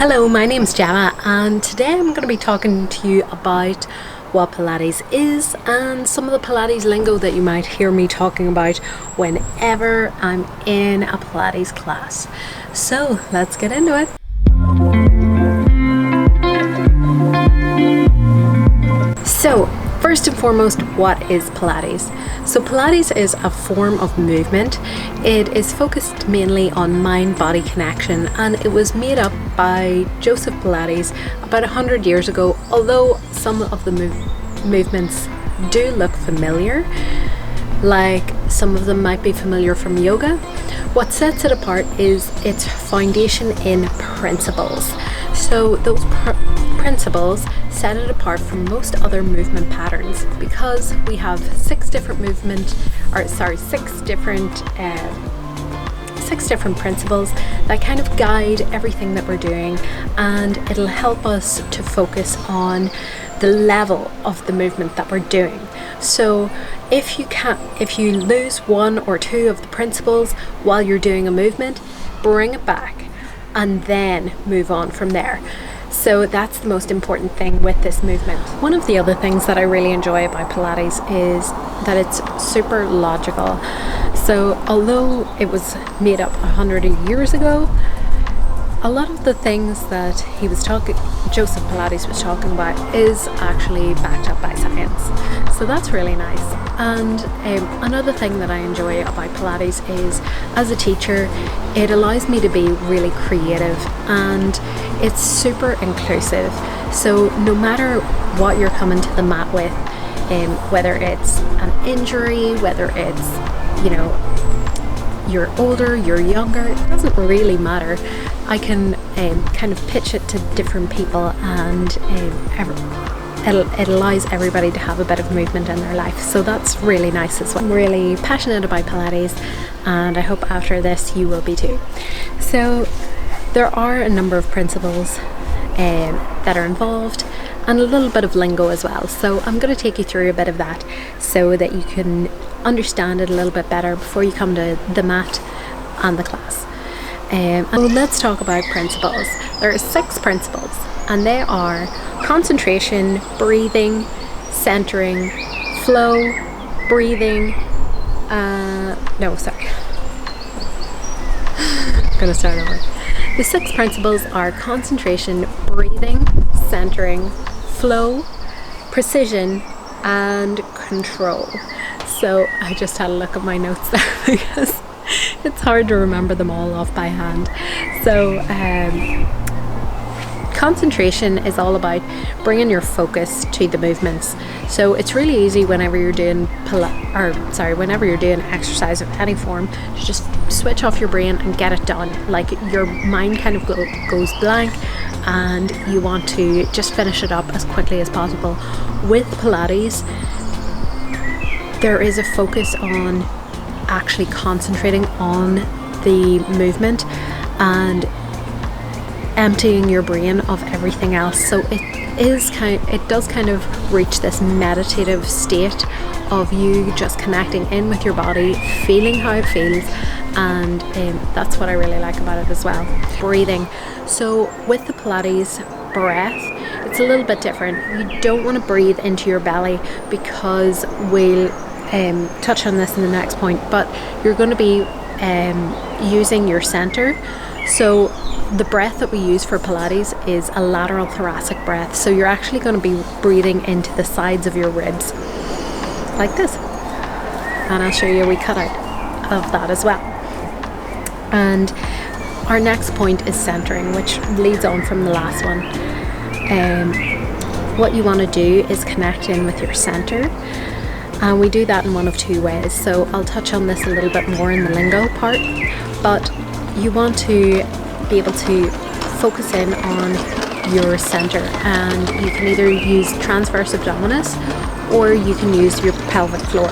Hello, my name's Gemma, and today I'm going to be talking to you about what Pilates is and some of the Pilates lingo that you might hear me talking about whenever I'm in a Pilates class. So let's get into it. So first and foremost, what is Pilates? So Pilates is a form of movement. It is focused mainly on mind-body connection, and it was made up by Joseph Pilates about 100 years ago, although some of the movements do look familiar, like some of them might be familiar from yoga. What sets it apart is its foundation in principles. So those principles set it apart from most other movement patterns because we have six different principles that kind of guide everything that we're doing, and it'll help us to focus on the level of the movement that we're doing. So if you lose one or two of the principles while you're doing a movement, bring it back and then move on from there. So that's the most important thing with this movement. One of the other things that I really enjoy about Pilates is that it's super logical. So although it was made up 100 years ago, a lot of the things that Joseph Pilates was talking about is actually backed up by science. So that's really nice. And another thing that I enjoy about Pilates is, as a teacher, it allows me to be really creative, and it's super inclusive. So no matter what you're coming to the mat with, whether it's an injury, whether it's, you're older, you're younger, it doesn't really matter. I can kind of pitch it to different people, and it allows everybody to have a bit of movement in their life. So that's really nice as well. I'm really passionate about Pilates, and I hope after this you will be too. So there are a number of principles that are involved, and a little bit of lingo as well. So I'm going to take you through a bit of that so that you can understand it a little bit better before you come to the mat and the class. So let's talk about principles. There are 6 principles, and they are concentration, breathing, centering, flow, breathing, I'm gonna start over. The 6 principles are concentration, breathing, centering, flow, precision, and control. So I just had a look at my notes there because it's hard to remember them all off by hand. So concentration is all about bringing your focus to the movements. So it's really easy whenever you're doing whenever you're doing exercise of any form to just switch off your brain and get it done. Like your mind kind of goes blank, and you want to just finish it up as quickly as possible. With Pilates, there is a focus on actually concentrating on the movement and emptying your brain of everything else. So it does kind of reach this meditative state of you just connecting in with your body, feeling how it feels, and that's what I really like about it as well. Breathing. So with the Pilates breath, it's a little bit different. You don't want to breathe into your belly because we'll touch on this in the next point, but you're going to be using your center. So the breath that we use for Pilates is a lateral thoracic breath. So you're actually going to be breathing into the sides of your ribs like this, and I'll show you a wee cutout of that as well. And our next point is centering, which leads on from the last one. What you want to do is connect in with your center, and we do that in one of 2 ways. So I'll touch on this a little bit more in the lingo part, but you want to be able to focus in on your center, and you can either use transverse abdominis or you can use your pelvic floor.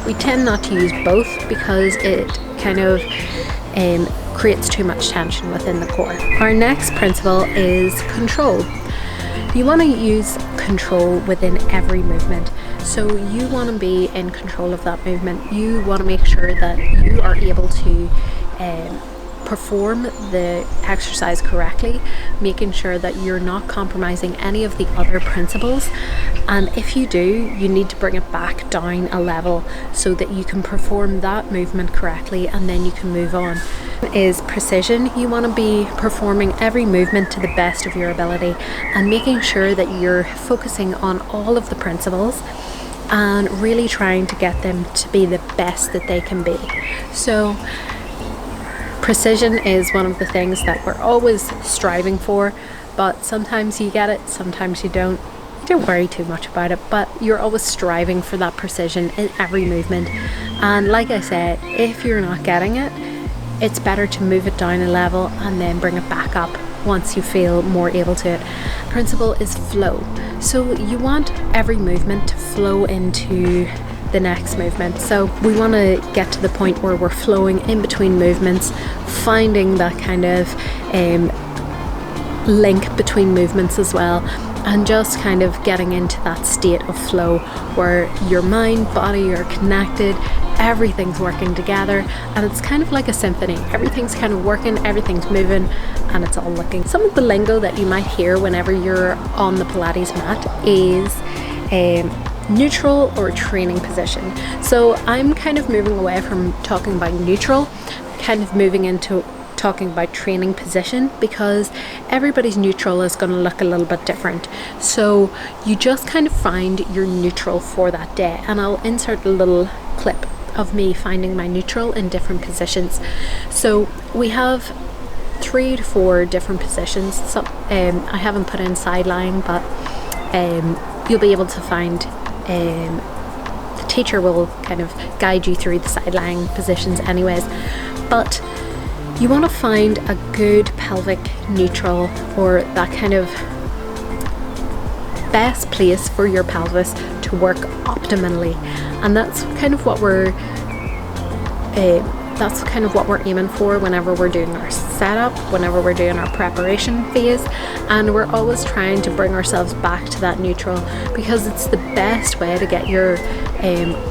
We tend not to use both because it kind of creates too much tension within the core. Our next principle is control. You want to use control within every movement. So you want to be in control of that movement. You want to make sure that you are able to perform the exercise correctly, making sure that you're not compromising any of the other principles. And if you do, you need to bring it back down a level so that you can perform that movement correctly, and then you can move on. Is precision. You want to be performing every movement to the best of your ability and making sure that you're focusing on all of the principles and really trying to get them to be the best that they can be. So precision is one of the things that we're always striving for, but sometimes you get it, sometimes you don't. Don't worry too much about it, but you're always striving for that precision in every movement. And like I said, if you're not getting it, it's better to move it down a level and then bring it back up once you feel more able to it. Principle is flow. So you want every movement to flow into the next movement. So we want to get to the point where we're flowing in between movements, finding that kind of link between movements as well, and just kind of getting into that state of flow where your mind, body are connected, everything's working together, and it's kind of like a symphony. Everything's kind of working, everything's moving, and it's all looking. Some of the lingo that you might hear whenever you're on the Pilates mat is neutral or training position. So I'm kind of moving away from talking about neutral, kind of moving into talking about training position, because everybody's neutral is going to look a little bit different. So you just kind of find your neutral for that day, and I'll insert a little clip of me finding my neutral in different positions. So we have 3 to 4 different positions. So I haven't put in side lying, but you'll be able to find the teacher will kind of guide you through the side lying positions anyways. But you want to find a good pelvic neutral, or that kind of best place for your pelvis to work optimally, and that's kind of what we're aiming for whenever we're doing our setup, whenever we're doing our preparation phase, and we're always trying to bring ourselves back to that neutral, because it's the best way to get your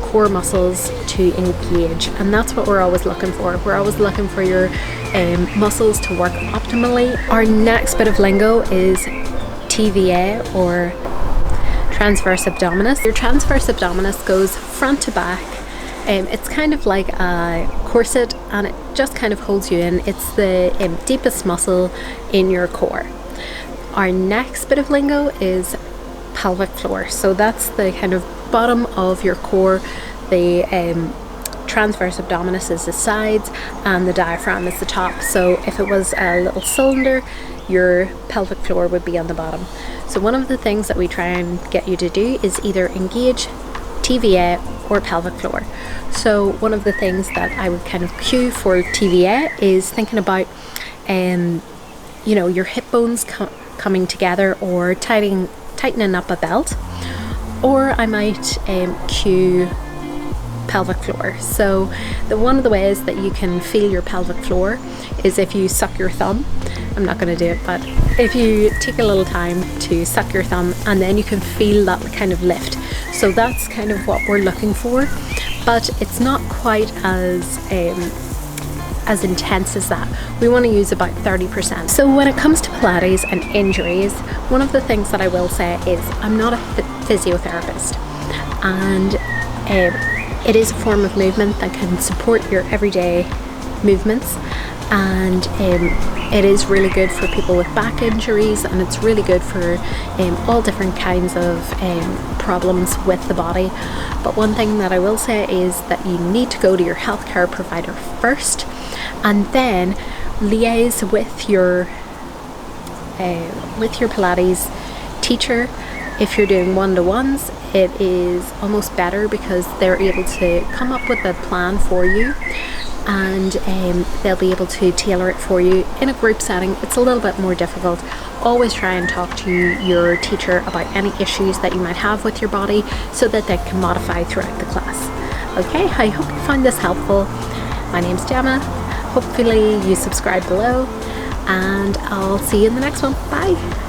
core muscles to engage, and that's what we're always looking for. We're always looking for your muscles to work optimally. Our next bit of lingo is TVA, or transverse abdominis. Your transverse abdominis goes front to back. It's kind of like a corset, and it just kind of holds you in. It's the deepest muscle in your core. Our next bit of lingo is pelvic floor. So that's the kind of bottom of your core. The transverse abdominis is the sides, and the diaphragm is the top. So if it was a little cylinder, your pelvic floor would be on the bottom. So one of the things that we try and get you to do is either engage TVA or pelvic floor. So one of the things that I would kind of cue for TVA is thinking about your hip bones coming together, or tightening up a belt. Or I might cue pelvic floor. So one of the ways that you can feel your pelvic floor is if you suck your thumb. I'm not going to do it, but if you take a little time to suck your thumb, and then you can feel that kind of lift. So that's kind of what we're looking for, but it's not quite as intense as that. We want to use about 30%. So when it comes to Pilates and injuries, one of the things that I will say is I'm not a physiotherapist, and it is a form of movement that can support your everyday movements, and it is really good for people with back injuries, and it's really good for all different kinds of problems with the body. But one thing that I will say is that you need to go to your healthcare provider first, and then liaise with your Pilates teacher. If you're doing one-to-ones, it is almost better because they're able to come up with a plan for you, and they'll be able to tailor it for you. In a group setting, it's a little bit more difficult. Always try and talk to your teacher about any issues that you might have with your body, so that they can modify throughout the class. Okay, I hope you find this helpful. My name's Gemma. Hopefully you subscribe below, and I'll see you in the next one. Bye.